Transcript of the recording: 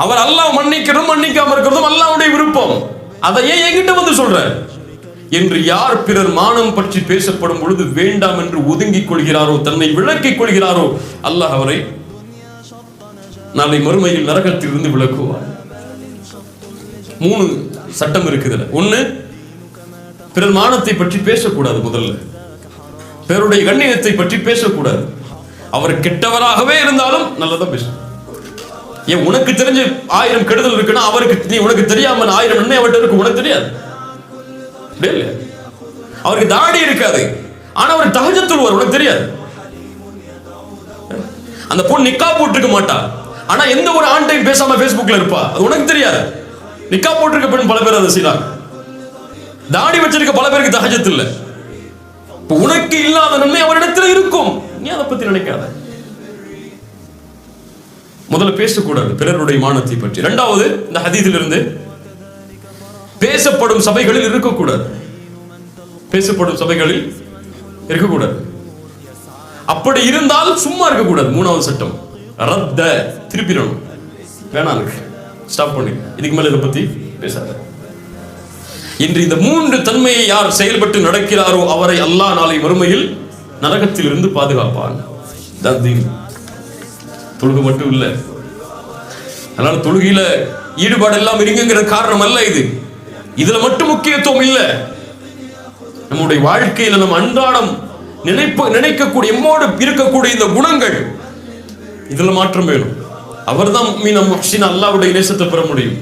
அவர் அல்லாஹ் மன்னிக்கிறதும் மன்னிக்காம இருக்கிறதும் அல்லாஹ்வுடைய விருப்பம். அதை ஏன் என்கிட்ட வந்து சொல்ற என்று யார் பிறர் மானம் பற்றி பேசப்படும் பொழுது வேண்டாம் என்று ஒதுங்கிக் கொள்கிறாரோ, தன்னை விலக்கிக் கொள்கிறாரோ, அல்லாஹ் அவரை நாளை மறுமையில் நரகத்தில் இருந்து விலக்குவார். 3 சட்டம் இருக்குதுல. 1, பிறர் மானத்தை பற்றி பேசக்கூடாது. முதல்ல பிறருடைய கண்ணியத்தை பற்றி பேசக்கூடாது. அவர் கெட்டவராகவே இருந்தாலும் நல்லதா பேசணும். ஏன் உனக்கு தெரிஞ்சு 1000 கெடுதல் இருக்குன்னா அவருக்கு உனக்கு தெரியாம 1000 நன்மை அவர்கிட்ட இருக்கு, உனக்கு தெரியாது. அவருக்கு தாடி இருக்காது, ஆனா அவர் தஹஜ்ஜுத் தொழுவார், உனக்கு தெரியாது. அந்த பொண்ணு நிக்காப் போட்டிருக்க மாட்டா, ஆனா எந்த ஒரு ஆண்டையும் பேசாம Facebookல இருப்பா, அது உனக்கு தெரியாது. நிக்காப் போட்டிருக்க பெண் பல பேர் அதை செய்யறாங்க. தாடி வச்சிருக்க பல பேருக்கு தஹஜ்ஜுத் இல்ல. உனக்கு இல்லாத நன்மை அவரிடத்தில் இருக்கும், நீ அதை பத்தி நினைக்காத. முதல்ல பேசக்கூடாது பிறருடைய மானத்தை பற்றி. 2வது, இந்த ஹதீஸில் இருந்து பேசப்படும் சபைகளில் இருக்கக்கூடாது. பேசப்படும் சபைகளில் இருக்கக்கூடாது. அப்படி இருந்தால் சும்மா இருக்கக்கூடாது. 3வது சட்டம், ரத்த, திருப்பிடணும். வேணாம், ஸ்டாப் பண்ணி, இதுக்கு மேல இதை பத்தி பேசாத. இன்று இந்த 3 தன்மையை யார் செயல்பட்டு நடக்கிறாரோ அவரை அல்லாஹ் நாளை மறுமையில் நரகத்தில் இருந்து பாதுகாப்பான். தொழுகை மட்டும் இல்ல, அதனால தொழுகையில ஈடுபாடு எல்லாம் இருங்கிற காரணம் அல்ல இது. இதுல மட்டும் முக்கியத்துவம் இல்ல. நம்முடைய வாழ்க்கையில நம்ம அன்றாடம் நினைக்கக்கூடிய எம்மோடு இருக்கக்கூடிய இந்த குணங்கள், இதுல மாற்றம் வேணும். அவர்தான் முஃமின் முஹ்சின், அல்லாஹ்வுடைய நேசத்தை பெற முடியும்.